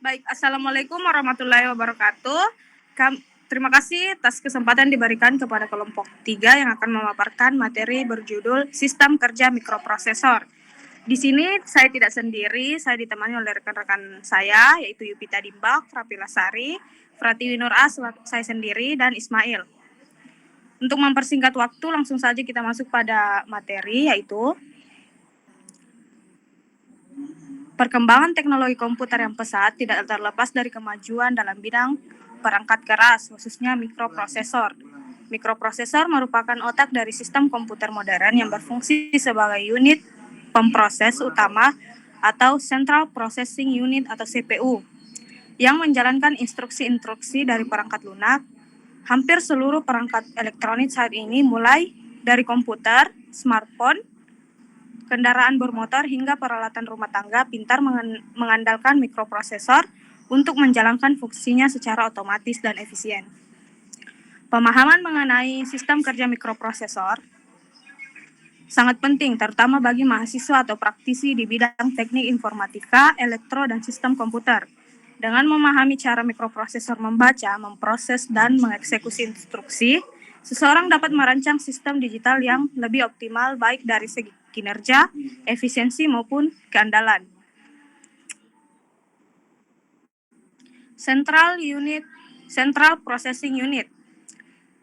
Baik, Assalamualaikum warahmatullahi wabarakatuh. Terima kasih atas kesempatan diberikan kepada kelompok 3 yang akan memaparkan materi berjudul Sistem Kerja Mikroprosesor. Di sini saya tidak sendiri, saya ditemani oleh rekan-rekan saya, yaitu Yupita Dimbak, Rapila Sari, Pratiwi Nur As, saya sendiri, dan Ismail. Untuk mempersingkat waktu, langsung saja kita masuk pada materi, yaitu perkembangan teknologi komputer yang pesat tidak terlepas dari kemajuan dalam bidang perangkat keras, khususnya mikroprosesor. Mikroprosesor merupakan otak dari sistem komputer modern yang berfungsi sebagai unit pemproses utama atau Central Processing Unit atau CPU, yang menjalankan instruksi-instruksi dari perangkat lunak. Hampir seluruh perangkat elektronik saat ini, mulai dari komputer, smartphone, kendaraan bermotor hingga peralatan rumah tangga pintar mengandalkan mikroprosesor untuk menjalankan fungsinya secara otomatis dan efisien. Pemahaman mengenai sistem kerja mikroprosesor sangat penting, terutama bagi mahasiswa atau praktisi di bidang teknik informatika, elektro, dan sistem komputer. Dengan memahami cara mikroprosesor membaca, memproses, dan mengeksekusi instruksi, seseorang dapat merancang sistem digital yang lebih optimal baik dari segi kinerja, efisiensi, maupun keandalan. Central Processing Unit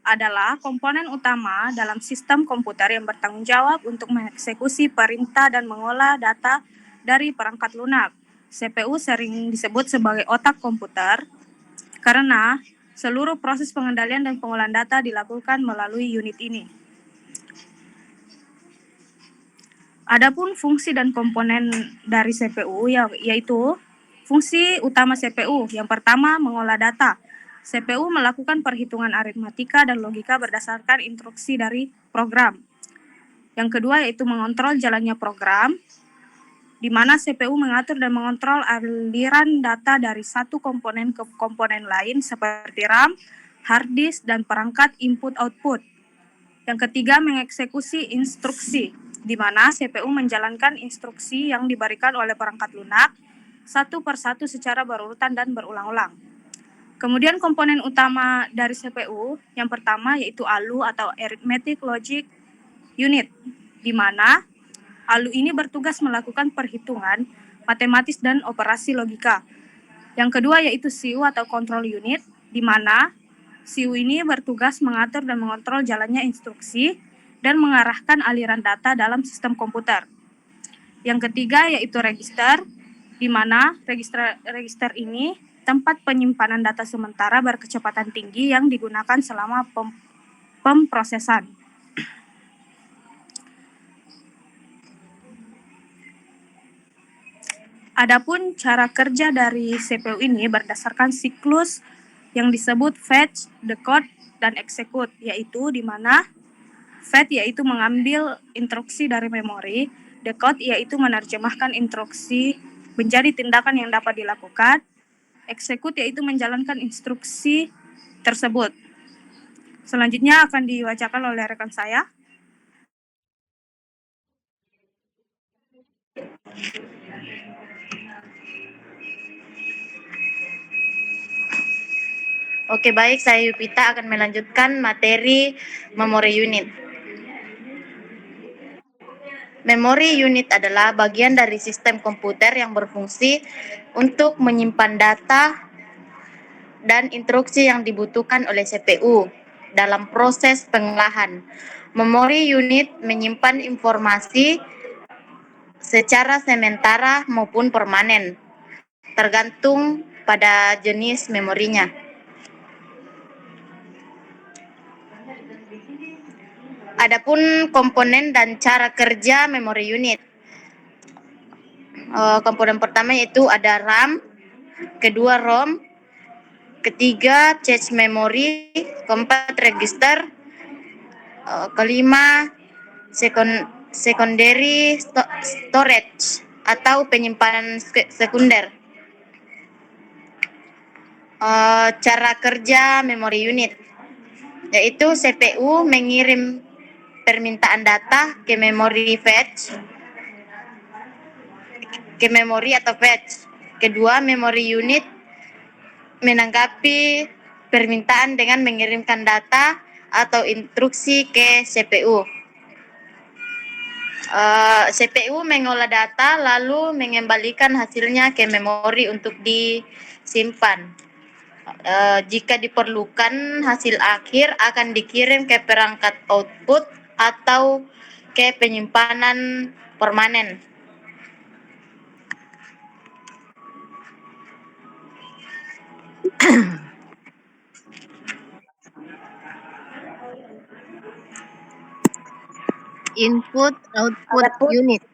adalah komponen utama dalam sistem komputer yang bertanggung jawab untuk mengeksekusi perintah dan mengolah data dari perangkat lunak. CPU sering disebut sebagai otak komputer karena seluruh proses pengendalian dan pengolahan data dilakukan melalui unit ini. Adapun fungsi dan komponen dari CPU yaitu fungsi utama CPU. Yang pertama, mengolah data. CPU melakukan perhitungan aritmatika dan logika berdasarkan instruksi dari program. Yang kedua yaitu mengontrol jalannya program, di mana CPU mengatur dan mengontrol aliran data dari satu komponen ke komponen lain seperti RAM, hard disk, dan perangkat input-output. Yang ketiga, mengeksekusi instruksi, di mana CPU menjalankan instruksi yang diberikan oleh perangkat lunak satu persatu secara berurutan dan berulang-ulang. Kemudian komponen utama dari CPU yang pertama yaitu ALU atau Arithmetic Logic Unit, di mana ALU ini bertugas melakukan perhitungan matematis dan operasi logika. Yang kedua yaitu CU atau Control Unit, di mana CU ini bertugas mengatur dan mengontrol jalannya instruksi dan mengarahkan aliran data dalam sistem komputer. Yang ketiga yaitu register, di mana register ini tempat penyimpanan data sementara berkecepatan tinggi yang digunakan selama pemprosesan. Adapun cara kerja dari CPU ini berdasarkan siklus yang disebut fetch, decode, dan execute, yaitu di mana fetch yaitu mengambil instruksi dari memori, decode yaitu menerjemahkan instruksi menjadi tindakan yang dapat dilakukan, execute yaitu menjalankan instruksi tersebut. Selanjutnya akan dibacakan oleh rekan saya. Oke, baik, saya Yupita akan melanjutkan materi memori unit. Memori unit adalah bagian dari sistem komputer yang berfungsi untuk menyimpan data dan instruksi yang dibutuhkan oleh CPU dalam proses pengolahan. Memori unit menyimpan informasi secara sementara maupun permanen, tergantung pada jenis memorinya. Adapun komponen dan cara kerja memori unit. Komponen pertama yaitu ada RAM, kedua ROM, ketiga cache memory, keempat register, kelima secondary storage atau penyimpanan sekunder. Cara kerja memori unit yaitu CPU mengirim permintaan data ke memori atau fetch. Kedua, memori unit menanggapi permintaan dengan mengirimkan data atau instruksi ke CPU. CPU mengolah data lalu mengembalikan hasilnya ke memori untuk disimpan. Jika diperlukan, hasil akhir akan dikirim ke perangkat output atau ke penyimpanan permanen. Input output unit.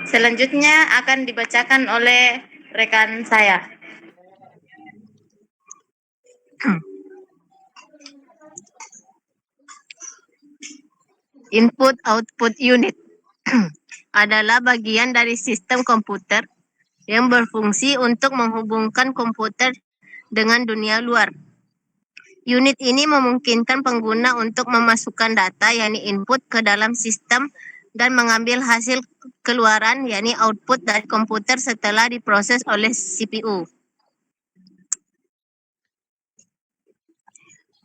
Selanjutnya akan dibacakan oleh rekan saya. Input output unit adalah bagian dari sistem komputer yang berfungsi untuk menghubungkan komputer dengan dunia luar. Unit ini memungkinkan pengguna untuk memasukkan data, yakni input, ke dalam sistem dan mengambil hasil keluaran, yakni output dari komputer setelah diproses oleh CPU.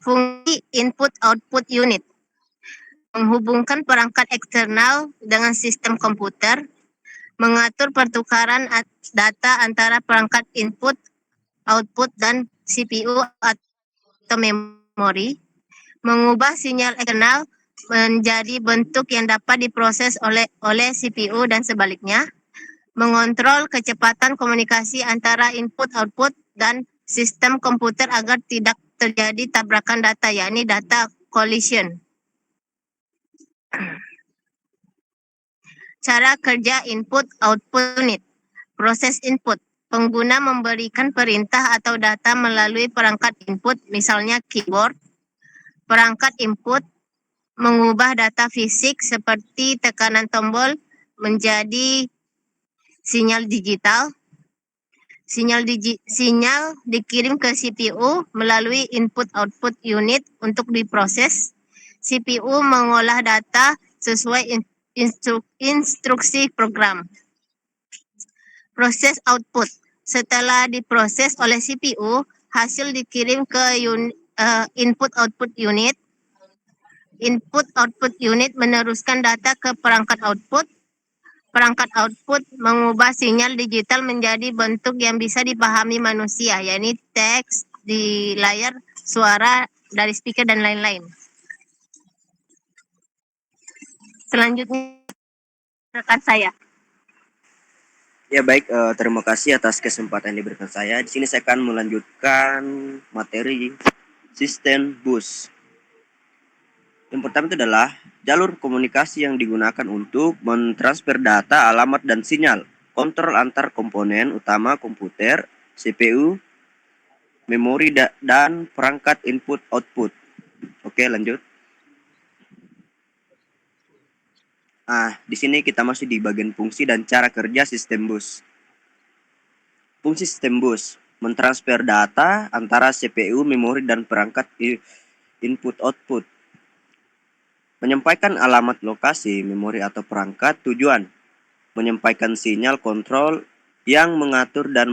Fungsi input-output unit menghubungkan perangkat eksternal dengan sistem komputer, mengatur pertukaran data antara perangkat input, output, dan CPU atau memori, mengubah sinyal eksternal menjadi bentuk yang dapat diproses oleh CPU dan sebaliknya, mengontrol kecepatan komunikasi antara input-output dan sistem komputer agar tidak terjadi tabrakan data, yakni data collision. Cara kerja input-output unit. Proses input. Pengguna memberikan perintah atau data melalui perangkat input, misalnya keyboard. Perangkat input mengubah data fisik seperti tekanan tombol menjadi sinyal digital. Sinyal dikirim ke CPU melalui input-output unit untuk diproses. CPU mengolah data sesuai instruksi program. Proses output. Setelah diproses oleh CPU, hasil dikirim ke input-output unit. Input-output unit meneruskan data ke perangkat output. Perangkat output mengubah sinyal digital menjadi bentuk yang bisa dipahami manusia, yakni teks di layar, suara dari speaker, dan lain-lain. Selanjutnya, rekan saya. Ya baik, terima kasih atas kesempatan yang diberikan saya. Di sini saya akan melanjutkan materi sistem bus. Yang pertama itu adalah jalur komunikasi yang digunakan untuk mentransfer data, alamat, dan sinyal. Kontrol antar komponen utama komputer, CPU, memori, dan perangkat input-output. Oke, lanjut. Di sini kita masih di bagian fungsi dan cara kerja sistem bus. Fungsi sistem bus mentransfer data antara CPU, memori, dan perangkat input-output. Menyampaikan alamat lokasi, memori atau perangkat tujuan. Menyampaikan sinyal kontrol yang mengatur dan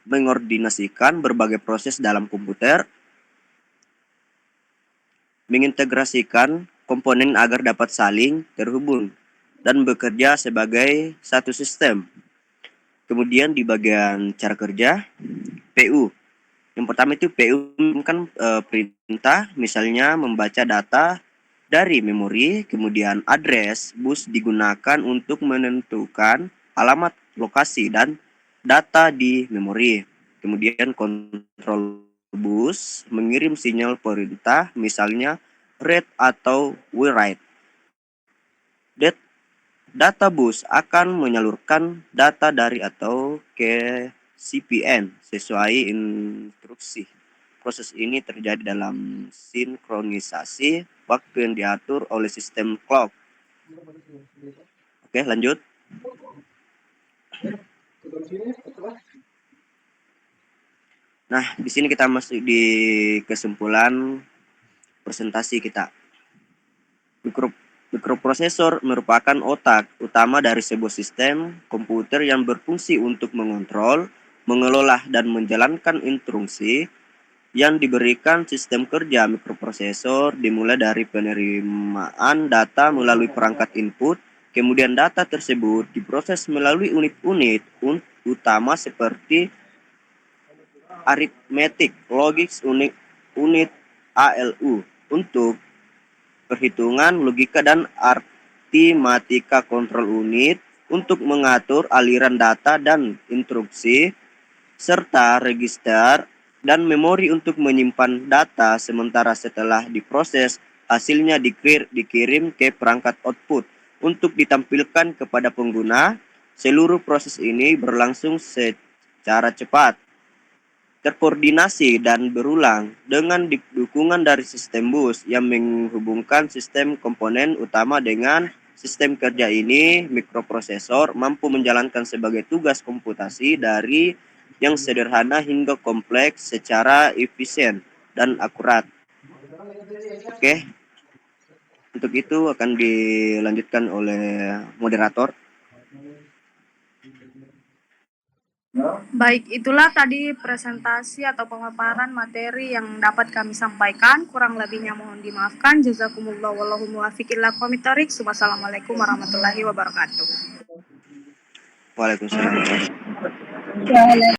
mengordinasikan berbagai proses dalam komputer. Mengintegrasikan komponen agar dapat saling terhubung dan bekerja sebagai satu sistem. Kemudian di bagian cara kerja, PU. Yang pertama itu PU kan perintah, misalnya membaca data dari memori, kemudian address bus digunakan untuk menentukan alamat, lokasi, dan data di memori. Kemudian kontrol bus mengirim sinyal perintah, misalnya read atau write. Data bus akan menyalurkan data dari atau ke CPN sesuai instruksi. Proses ini terjadi dalam sinkronisasi waktu yang diatur oleh sistem clock. Oke, lanjut. Nah, di sini kita masuk di kesimpulan presentasi kita. Mikroprosesor merupakan otak utama dari sebuah sistem komputer yang berfungsi untuk mengontrol, mengelola, dan menjalankan instruksi yang diberikan sistem kerja. Mikroprosesor dimulai dari penerimaan data melalui perangkat input, kemudian data tersebut diproses melalui unit-unit utama seperti aritmetik, logik, unit ALU untuk perhitungan, logika, dan aritmatika, kontrol unit untuk mengatur aliran data dan instruksi, serta register dan memori untuk menyimpan data. Sementara setelah diproses, hasilnya dikirim ke perangkat output untuk ditampilkan kepada pengguna. Seluruh proses ini berlangsung secara cepat, terkoordinasi, dan berulang dengan dukungan dari sistem bus yang menghubungkan sistem komponen utama dengan sistem kerja. Ini mikroprosesor mampu menjalankan sebagai tugas komputasi dari yang sederhana hingga kompleks secara efisien dan akurat. Oke, untuk itu akan dilanjutkan oleh moderator. Baik, itulah tadi presentasi atau pemaparan materi yang dapat kami sampaikan. Kurang lebihnya mohon dimaafkan. Jazakumullah wallahu muwaffiq ila aqwamit thoriq. Wassalamualaikum warahmatullahi wabarakatuh. Waalaikumsalam warahmatullahi wabarakatuh.